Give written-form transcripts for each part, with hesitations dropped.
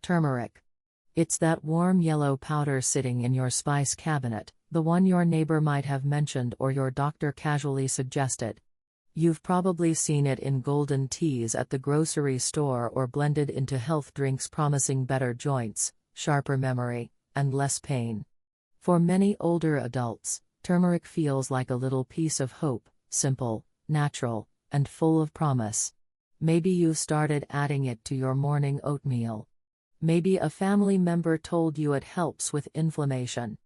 Turmeric. It's that warm yellow powder sitting in your spice cabinet, the one your neighbor might have mentioned or your doctor casually suggested. You've probably seen it in golden teas at the grocery store or blended into health drinks promising better joints, sharper memory, and less pain. For many older adults, turmeric feels like a little piece of hope, simple, natural, and full of promise. Maybe you started adding it to your morning oatmeal. Maybe a family member told you it helps with inflammation.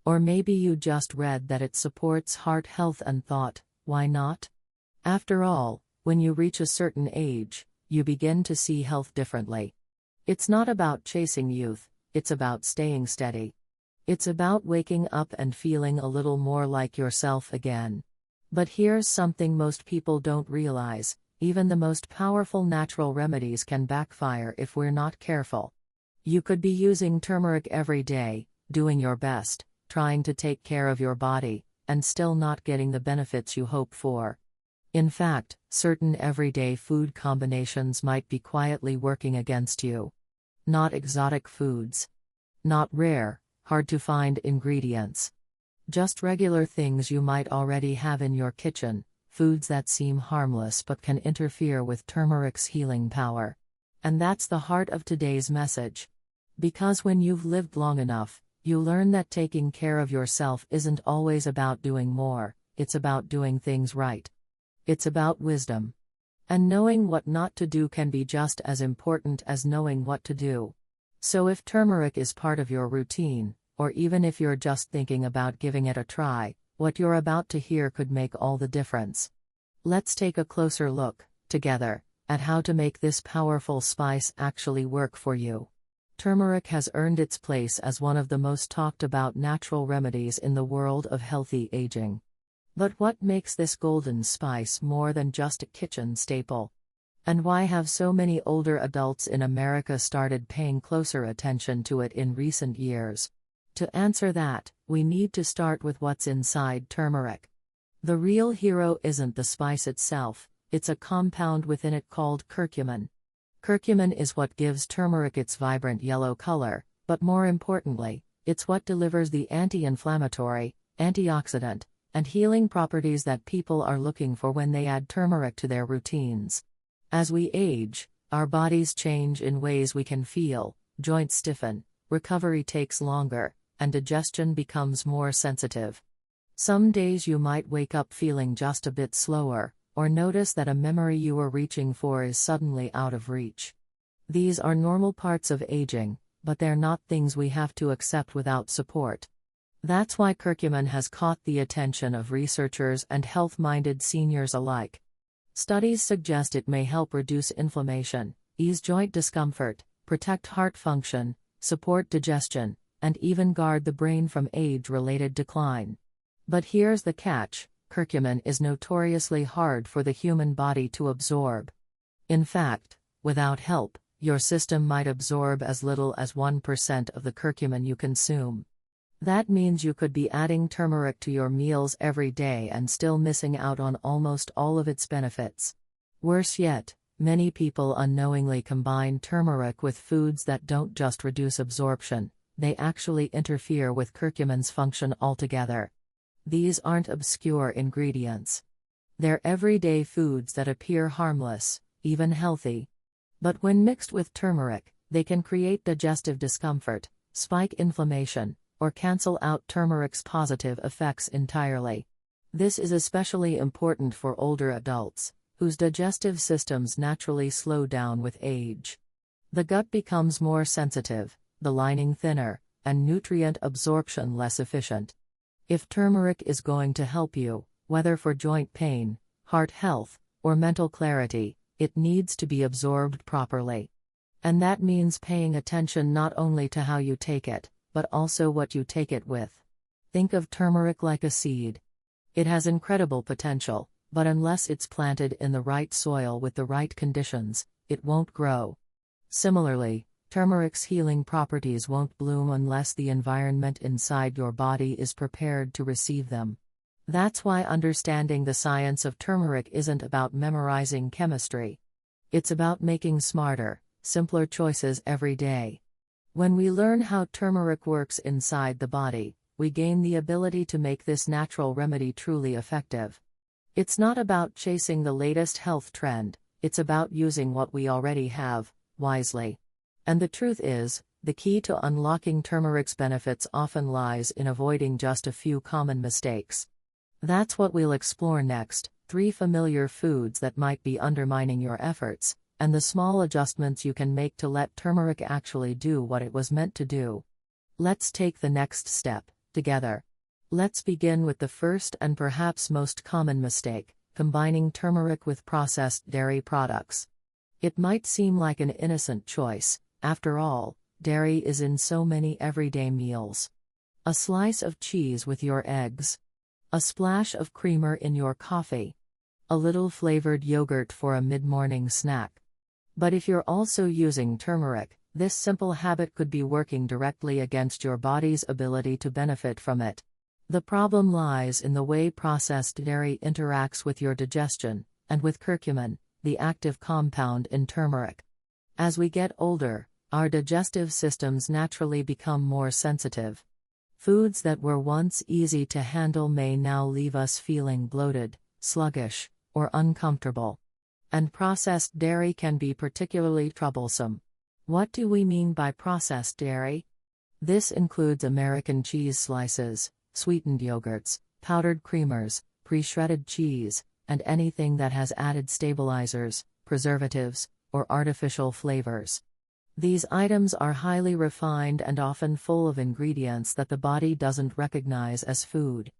Or maybe you just read that it supports heart health and thought, why not? After all, when you reach a certain age, you begin to see health differently. It's not about chasing youth, it's about staying steady. It's about waking up and feeling a little more like yourself again. But here's something most people don't realize: even the most powerful natural remedies can backfire if we're not careful. You could be using turmeric every day, doing your best, trying to take care of your body, and still not getting the benefits you hope for. In fact, certain everyday food combinations might be quietly working against you. Not exotic foods. Not rare, hard-to-find ingredients. Just regular things you might already have in your kitchen, foods that seem harmless but can interfere with turmeric's healing power. And that's the heart of today's message. Because when you've lived long enough, you learn that taking care of yourself isn't always about doing more, it's about doing things right. It's about wisdom. And knowing what not to do can be just as important as knowing what to do. So if turmeric is part of your routine, or even if you're just thinking about giving it a try, what you're about to hear could make all the difference. Let's take a closer look, together, at how to make this powerful spice actually work for you. Turmeric has earned its place as one of the most talked about natural remedies in the world of healthy aging. But what makes this golden spice more than just a kitchen staple? And why have so many older adults in America started paying closer attention to it in recent years? To answer that, we need to start with what's inside turmeric. The real hero isn't the spice itself, it's a compound within it called curcumin. Curcumin is what gives turmeric its vibrant yellow color, but more importantly, it's what delivers the anti-inflammatory, antioxidant, and healing properties that people are looking for when they add turmeric to their routines. As we age, our bodies change in ways we can feel: joints stiffen, recovery takes longer, and digestion becomes more sensitive. Some days you might wake up feeling just a bit slower, or notice that a memory you were reaching for is suddenly out of reach. These are normal parts of aging, but they're not things we have to accept without support. That's why curcumin has caught the attention of researchers and health-minded seniors alike. Studies suggest it may help reduce inflammation, ease joint discomfort, protect heart function, support digestion, and even guard the brain from age-related decline. But here's the catch: curcumin is notoriously hard for the human body to absorb. In fact, without help, your system might absorb as little as 1% of the curcumin you consume. That means you could be adding turmeric to your meals every day and still missing out on almost all of its benefits. Worse yet, many people unknowingly combine turmeric with foods that don't just reduce absorption, they actually interfere with curcumin's function altogether. These aren't obscure ingredients. They're everyday foods that appear harmless, even healthy. But when mixed with turmeric, they can create digestive discomfort, spike inflammation, or cancel out turmeric's positive effects entirely. This is especially important for older adults, whose digestive systems naturally slow down with age. The gut becomes more sensitive, the lining thinner, and nutrient absorption less efficient. If turmeric is going to help you, whether for joint pain, heart health, or mental clarity, it needs to be absorbed properly. And that means paying attention not only to how you take it, but also what you take it with. Think of turmeric like a seed. It has incredible potential, but unless it's planted in the right soil with the right conditions, it won't grow. Similarly, turmeric's healing properties won't bloom unless the environment inside your body is prepared to receive them. That's why understanding the science of turmeric isn't about memorizing chemistry. It's about making smarter, simpler choices every day. When we learn how turmeric works inside the body, we gain the ability to make this natural remedy truly effective. It's not about chasing the latest health trend, it's about using what we already have, wisely. And the truth is, the key to unlocking turmeric's benefits often lies in avoiding just a few common mistakes. That's what we'll explore next: 3 familiar foods that might be undermining your efforts, and the small adjustments you can make to let turmeric actually do what it was meant to do. Let's take the next step, together. Let's begin with the first and perhaps most common mistake: combining turmeric with processed dairy products. It might seem like an innocent choice. After all, dairy is in so many everyday meals. A slice of cheese with your eggs. A splash of creamer in your coffee. A little flavored yogurt for a mid-morning snack. But if you're also using turmeric, this simple habit could be working directly against your body's ability to benefit from it. The problem lies in the way processed dairy interacts with your digestion, and with curcumin, the active compound in turmeric. As we get older, our digestive systems naturally become more sensitive. Foods that were once easy to handle may now leave us feeling bloated, sluggish, or uncomfortable. And processed dairy can be particularly troublesome. What do we mean by processed dairy? This includes American cheese slices, sweetened yogurts, powdered creamers, pre-shredded cheese, and anything that has added stabilizers, preservatives, or artificial flavors. These items are highly refined and often full of ingredients that the body doesn't recognize as food.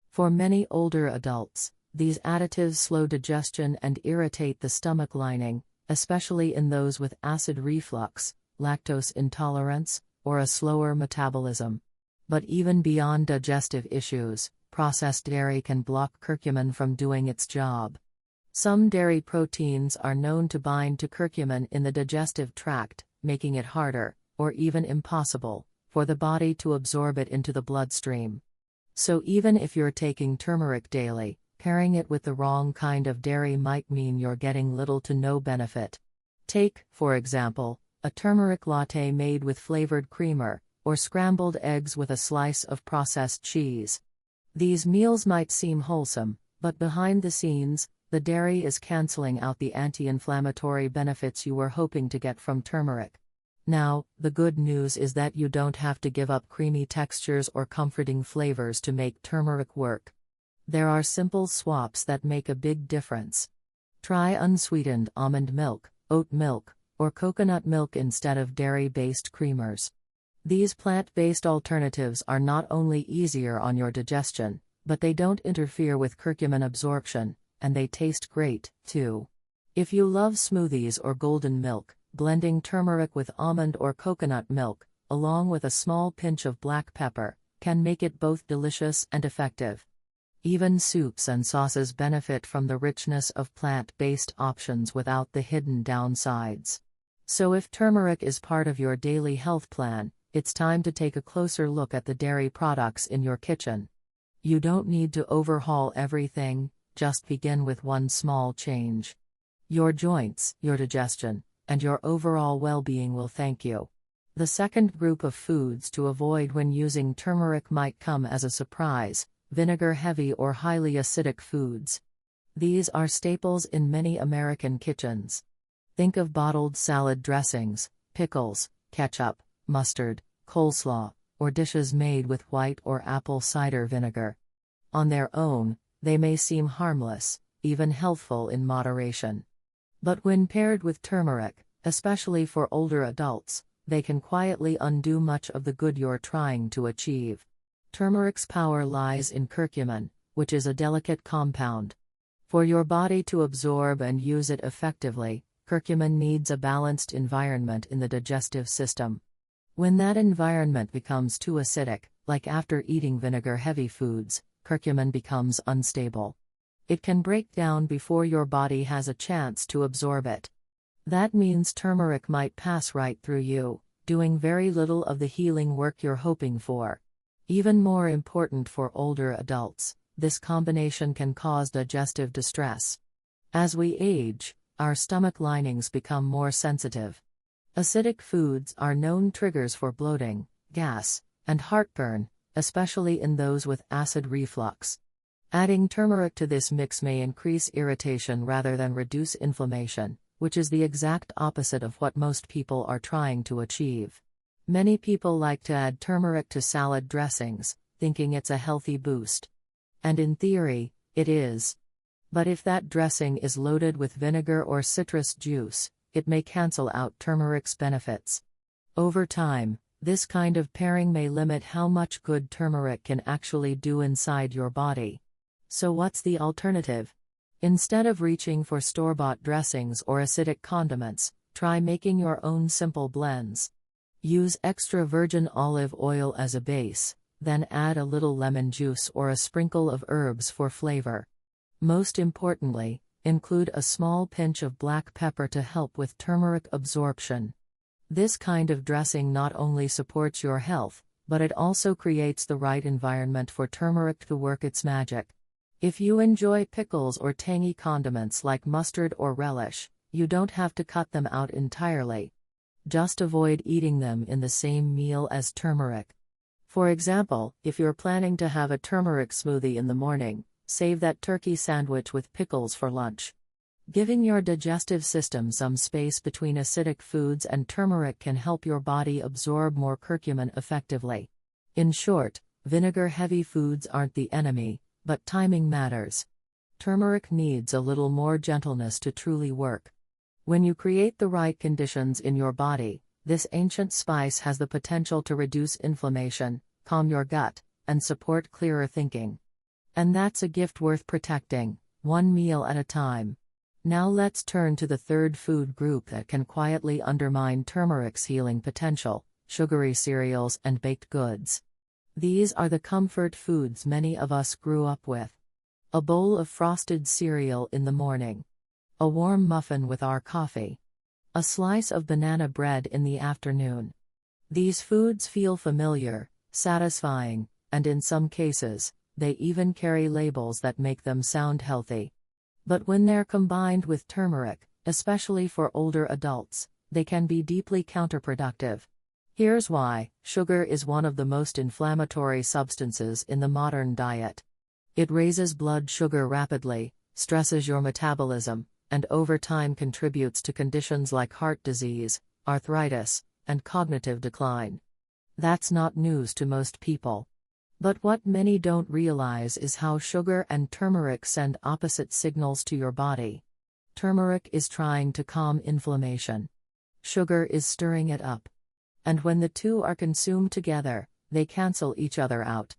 For many older adults, these additives slow digestion and irritate the stomach lining, especially in those with acid reflux, lactose intolerance, or a slower metabolism. But even beyond digestive issues, processed dairy can block curcumin from doing its job. Some dairy proteins are known to bind to curcumin in the digestive tract, making it harder, or even impossible, for the body to absorb it into the bloodstream. So even if you're taking turmeric daily, pairing it with the wrong kind of dairy might mean you're getting little to no benefit. Take, for example, a turmeric latte made with flavored creamer, or scrambled eggs with a slice of processed cheese. These meals might seem wholesome, but behind the scenes, the dairy is canceling out the anti-inflammatory benefits you were hoping to get from turmeric. Now, the good news is that you don't have to give up creamy textures or comforting flavors to make turmeric work. There are simple swaps that make a big difference. Try unsweetened almond milk, oat milk, or coconut milk instead of dairy-based creamers. These plant-based alternatives are not only easier on your digestion, but they don't interfere with curcumin absorption, and they taste great, too. If you love smoothies or golden milk, blending turmeric with almond or coconut milk, along with a small pinch of black pepper, can make it both delicious and effective. Even soups and sauces benefit from the richness of plant-based options without the hidden downsides. So if turmeric is part of your daily health plan, it's time to take a closer look at the dairy products in your kitchen. You don't need to overhaul everything, just begin with one small change. Your joints, your digestion, and your overall well-being will thank you. The second group of foods to avoid when using turmeric might come as a surprise: vinegar-heavy or highly acidic foods. These are staples in many American kitchens. Think of bottled salad dressings, pickles, ketchup, mustard, coleslaw, or dishes made with white or apple cider vinegar. On their own, they may seem harmless, even healthful in moderation. But when paired with turmeric, especially for older adults, they can quietly undo much of the good you're trying to achieve. Turmeric's power lies in curcumin, which is a delicate compound. For your body to absorb and use it effectively, curcumin needs a balanced environment in the digestive system. When that environment becomes too acidic, like after eating vinegar-heavy foods, curcumin becomes unstable. It can break down before your body has a chance to absorb it. That means turmeric might pass right through you, doing very little of the healing work you're hoping for. Even more important for older adults, this combination can cause digestive distress. As we age, our stomach linings become more sensitive. Acidic foods are known triggers for bloating, gas, and heartburn, especially in those with acid reflux. Adding turmeric to this mix may increase irritation rather than reduce inflammation, which is the exact opposite of what most people are trying to achieve. Many people like to add turmeric to salad dressings, thinking it's a healthy boost. And in theory, it is. But if that dressing is loaded with vinegar or citrus juice, it may cancel out turmeric's benefits. Over time, this kind of pairing may limit how much good turmeric can actually do inside your body. So what's the alternative? Instead of reaching for store-bought dressings or acidic condiments, try making your own simple blends. Use extra virgin olive oil as a base, then add a little lemon juice or a sprinkle of herbs for flavor. Most importantly, include a small pinch of black pepper to help with turmeric absorption. This kind of dressing not only supports your health, but it also creates the right environment for turmeric to work its magic. If you enjoy pickles or tangy condiments like mustard or relish, you don't have to cut them out entirely. Just avoid eating them in the same meal as turmeric. For example, if you're planning to have a turmeric smoothie in the morning, save that turkey sandwich with pickles for lunch. Giving your digestive system some space between acidic foods and turmeric can help your body absorb more curcumin effectively. In short, vinegar-heavy foods aren't the enemy, but timing matters. Turmeric needs a little more gentleness to truly work. When you create the right conditions in your body, this ancient spice has the potential to reduce inflammation, calm your gut, and support clearer thinking. And that's a gift worth protecting, one meal at a time. Now let's turn to the third food group that can quietly undermine turmeric's healing potential: sugary cereals and baked goods. These are the comfort foods many of us grew up with. A bowl of frosted cereal in the morning. A warm muffin with our coffee. A slice of banana bread in the afternoon. These foods feel familiar, satisfying, and in some cases, they even carry labels that make them sound healthy. But when they're combined with turmeric, especially for older adults, they can be deeply counterproductive. Here's why: sugar is one of the most inflammatory substances in the modern diet. It raises blood sugar rapidly, stresses your metabolism, and over time contributes to conditions like heart disease, arthritis, and cognitive decline. That's not news to most people. But what many don't realize is how sugar and turmeric send opposite signals to your body. Turmeric is trying to calm inflammation. Sugar is stirring it up. And when the two are consumed together, they cancel each other out.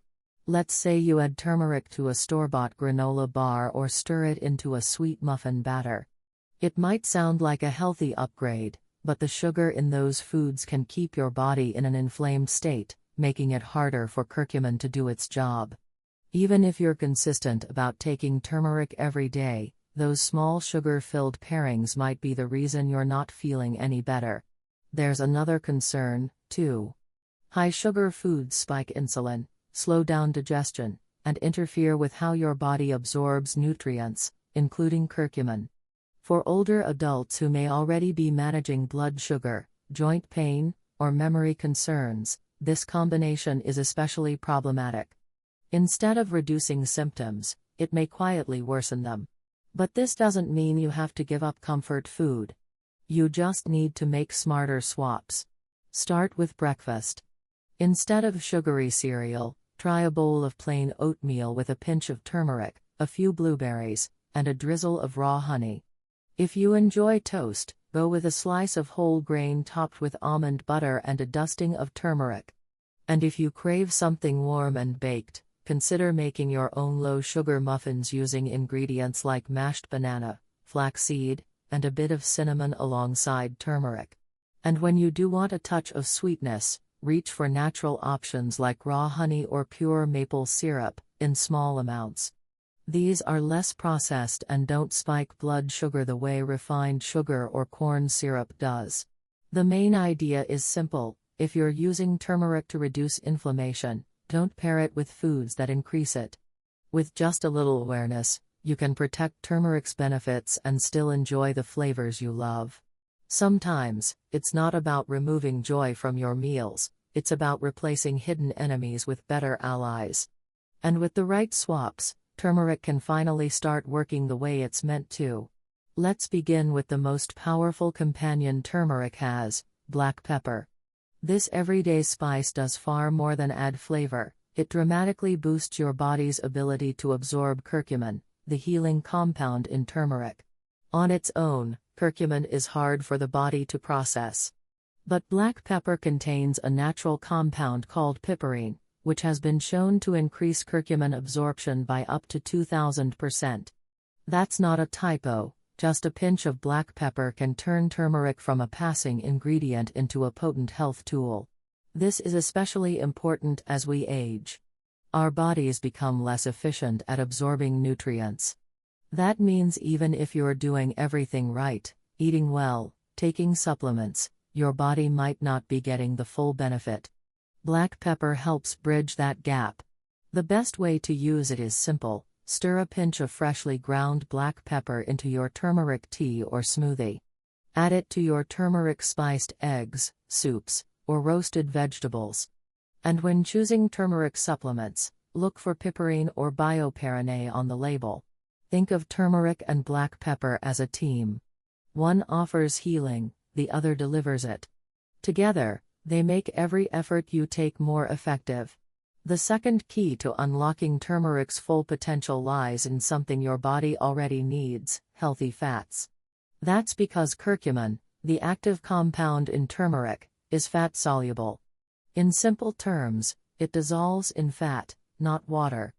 Let's say you add turmeric to a store-bought granola bar or stir it into a sweet muffin batter. It might sound like a healthy upgrade, but the sugar in those foods can keep your body in an inflamed state, making it harder for curcumin to do its job. Even if you're consistent about taking turmeric every day, those small sugar-filled pairings might be the reason you're not feeling any better. There's another concern, too. High-sugar foods spike insulin, slow down digestion, and interfere with how your body absorbs nutrients, including curcumin. For older adults who may already be managing blood sugar, joint pain, or memory concerns, this combination is especially problematic. Instead of reducing symptoms, it may quietly worsen them. But this doesn't mean you have to give up comfort food. You just need to make smarter swaps. Start with breakfast. Instead of sugary cereal, try a bowl of plain oatmeal with a pinch of turmeric, a few blueberries, and a drizzle of raw honey. If you enjoy toast, go with a slice of whole grain topped with almond butter and a dusting of turmeric. And if you crave something warm and baked, consider making your own low-sugar muffins using ingredients like mashed banana, flaxseed, and a bit of cinnamon alongside turmeric. And when you do want a touch of sweetness, reach for natural options like raw honey or pure maple syrup, in small amounts. These are less processed and don't spike blood sugar the way refined sugar or corn syrup does. The main idea is simple: if you're using turmeric to reduce inflammation, don't pair it with foods that increase it. With just a little awareness, you can protect turmeric's benefits and still enjoy the flavors you love. Sometimes, it's not about removing joy from your meals, it's about replacing hidden enemies with better allies. And with the right swaps, turmeric can finally start working the way it's meant to. Let's begin with the most powerful companion turmeric has, black pepper. This everyday spice does far more than add flavor, it dramatically boosts your body's ability to absorb curcumin, the healing compound in turmeric. On its own, curcumin is hard for the body to process. But black pepper contains a natural compound called piperine, which has been shown to increase curcumin absorption by up to 2000%. That's not a typo, just a pinch of black pepper can turn turmeric from a passing ingredient into a potent health tool. This is especially important as we age. Our bodies become less efficient at absorbing nutrients. That means even if you're doing everything right, eating well, taking supplements, your body might not be getting the full benefit. Black pepper helps bridge that gap. The best way to use it is simple: stir a pinch of freshly ground black pepper into your turmeric tea or smoothie. Add it to your turmeric-spiced eggs, soups, or roasted vegetables. And when choosing turmeric supplements, look for piperine or bioperine on the label. Think of turmeric and black pepper as a team. One offers healing, the other delivers it. Together, they make every effort you take more effective. The second key to unlocking turmeric's full potential lies in something your body already needs: healthy fats. That's because curcumin, the active compound in turmeric, is fat-soluble. In simple terms, it dissolves in fat, not water.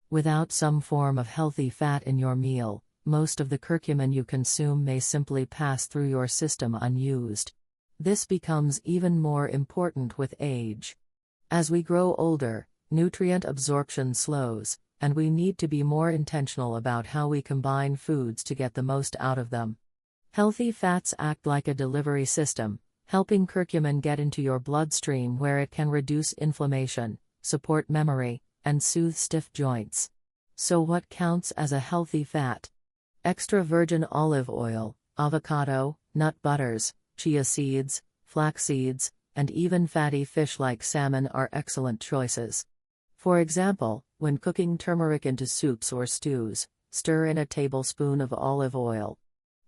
Without some form of healthy fat in your meal, most of the curcumin you consume may simply pass through your system unused. This becomes even more important with age. As we grow older, nutrient absorption slows, and we need to be more intentional about how we combine foods to get the most out of them. Healthy fats act like a delivery system, helping curcumin get into your bloodstream where it can reduce inflammation, support memory, and soothe stiff joints. So what counts as a healthy fat? Extra virgin olive oil, avocado, nut butters, chia seeds, flax seeds, and even fatty fish like salmon are excellent choices. For example, when cooking turmeric into soups or stews, stir in a tablespoon of olive oil.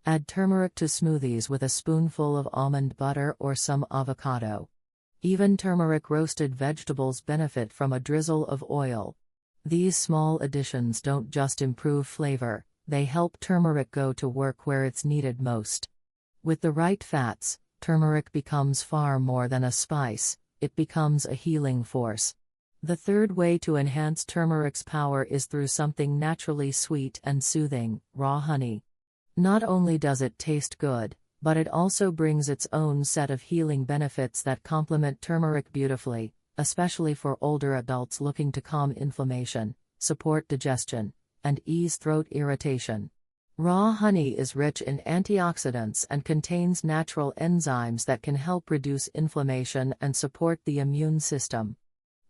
Add turmeric to smoothies with a spoonful of almond butter or some avocado. Even turmeric roasted vegetables benefit from a drizzle of oil. These small additions don't just improve flavor, they help turmeric go to work where it's needed most. With the right fats, turmeric becomes far more than a spice, it becomes a healing force. The third way to enhance turmeric's power is through something naturally sweet and soothing: raw honey. Not only does it taste good, but it also brings its own set of healing benefits that complement turmeric beautifully, especially for older adults looking to calm inflammation, support digestion, and ease throat irritation. Raw honey is rich in antioxidants and contains natural enzymes that can help reduce inflammation and support the immune system.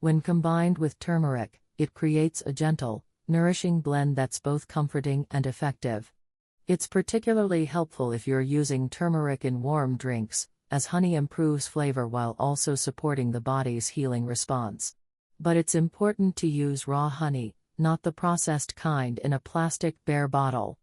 When combined with turmeric, it creates a gentle, nourishing blend that's both comforting and effective. It's particularly helpful if you're using turmeric in warm drinks, as honey improves flavor while also supporting the body's healing response. But it's important to use raw honey, not the processed kind in a plastic bare bottle.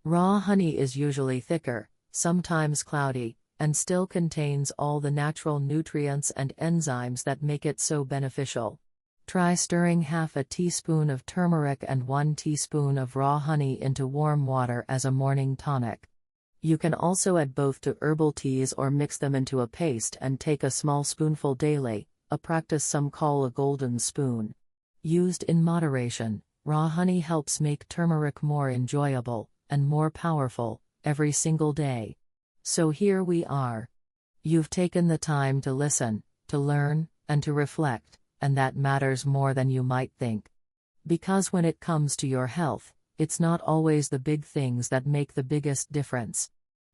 Raw honey is usually thicker, sometimes cloudy, and still contains all the natural nutrients and enzymes that make it so beneficial. Try stirring half a teaspoon of turmeric and 1 teaspoon of raw honey into warm water as a morning tonic. You can also add both to herbal teas or mix them into a paste and take a small spoonful daily, a practice some call a golden spoon. Used in moderation, raw honey helps make turmeric more enjoyable and more powerful every single day. So here we are. You've taken the time to listen, to learn, and to reflect, and that matters more than you might think. Because when it comes to your health, it's not always the big things that make the biggest difference.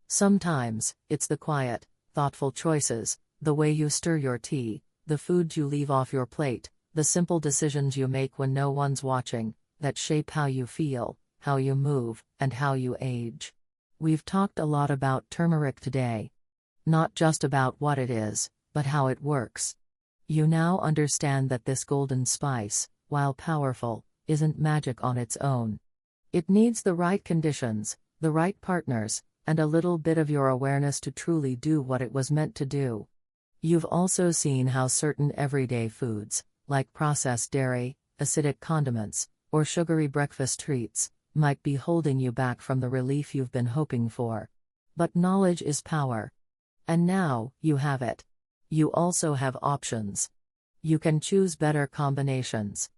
Sometimes, it's the quiet, thoughtful choices, the way you stir your tea, the food you leave off your plate, the simple decisions you make when no one's watching, that shape how you feel, how you move, and how you age. We've talked a lot about turmeric today. Not just about what it is, but how it works. You now understand that this golden spice, while powerful, isn't magic on its own. It needs the right conditions, the right partners, and a little bit of your awareness to truly do what it was meant to do. You've also seen how certain everyday foods, like processed dairy, acidic condiments, or sugary breakfast treats, might be holding you back from the relief you've been hoping for. But knowledge is power. And now, you have it. You also have options. You can choose better combinations.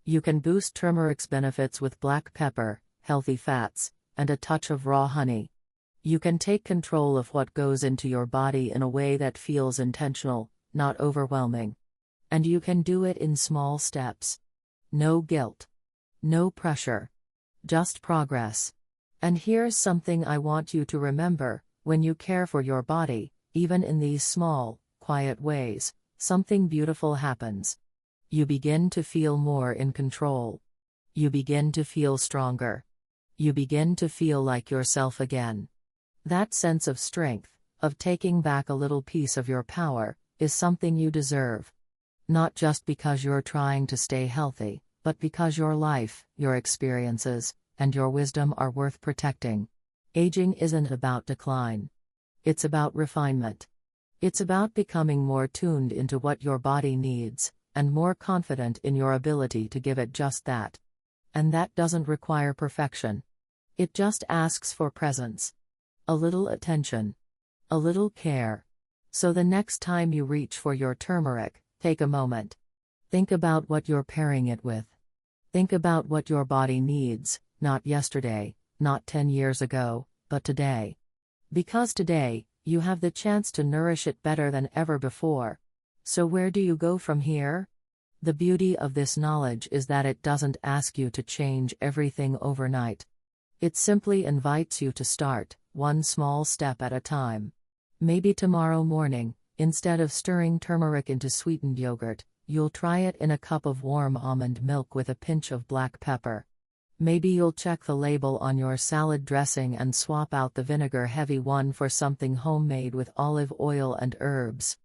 You can boost turmeric's benefits with black pepper, healthy fats, and a touch of raw honey. You can take control of what goes into your body in a way that feels intentional, not overwhelming. And you can do it in small steps. No guilt. No pressure. Just progress. And here's something I want you to remember: when you care for your body, even in these small, quiet ways, something beautiful happens. You begin to feel more in control. You begin to feel stronger. You begin to feel like yourself again. That sense of strength, of taking back a little piece of your power, is something you deserve. Not just because you're trying to stay healthy, but because your life, your experiences, and your wisdom are worth protecting. Aging isn't about decline. It's about refinement. It's about becoming more tuned into what your body needs, and more confident in your ability to give it just that. And that doesn't require perfection. It just asks for presence. A little attention. A little care. So the next time you reach for your turmeric, take a moment. Think about what you're pairing it with. Think about what your body needs, not yesterday, not 10 years ago, but today. Because today, you have the chance to nourish it better than ever before. So where do you go from here? The beauty of this knowledge is that it doesn't ask you to change everything overnight. It simply invites you to start, one small step at a time. Maybe tomorrow morning, instead of stirring turmeric into sweetened yogurt, you'll try it in a cup of warm almond milk with a pinch of black pepper. Maybe you'll check the label on your salad dressing and swap out the vinegar-heavy one for something homemade with olive oil and herbs.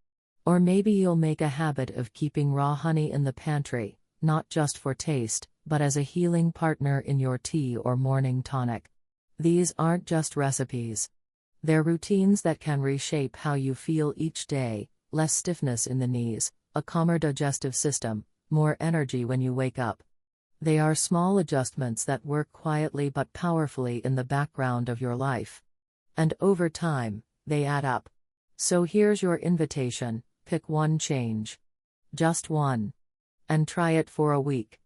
Or maybe you'll make a habit of keeping raw honey in the pantry, not just for taste, but as a healing partner in your tea or morning tonic. These aren't just recipes. They're routines that can reshape how you feel each day: less stiffness in the knees, a calmer digestive system, more energy when you wake up. They are small adjustments that work quietly but powerfully in the background of your life. And over time, they add up. So here's your invitation: pick one change. Just one. And try it for a week.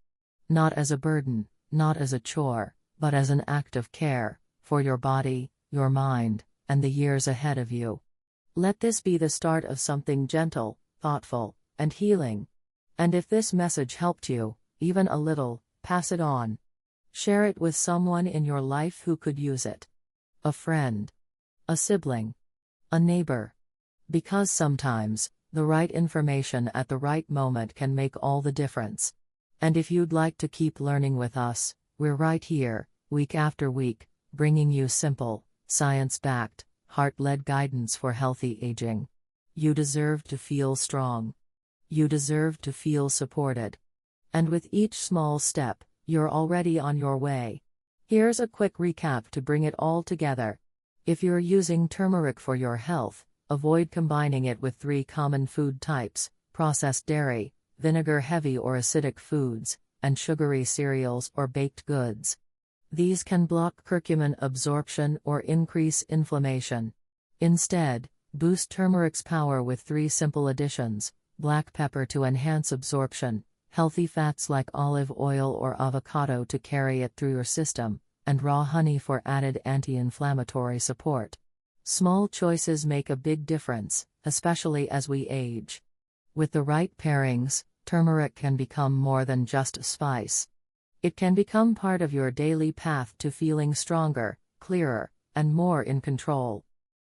Not as a burden, not as a chore, but as an act of care, for your body, your mind, and the years ahead of you. Let this be the start of something gentle, thoughtful, and healing. And if this message helped you, even a little, pass it on. Share it with someone in your life who could use it. A friend. A sibling. A neighbor. Because sometimes, the right information at the right moment can make all the difference. And if you'd like to keep learning with us, we're right here, week after week, bringing you simple, science-backed, heart-led guidance for healthy aging. You deserve to feel strong. You deserve to feel supported. And with each small step, you're already on your way. Here's a quick recap to bring it all together. If you're using turmeric for your health, avoid combining it with 3 common food types: processed dairy, vinegar-heavy or acidic foods, and sugary cereals or baked goods. These can block curcumin absorption or increase inflammation. Instead, boost turmeric's power with 3 simple additions: black pepper to enhance absorption, healthy fats like olive oil or avocado to carry it through your system, and raw honey for added anti-inflammatory support. Small choices make a big difference, especially as we age. With the right pairings, turmeric can become more than just a spice. It can become part of your daily path to feeling stronger, clearer, and more in control.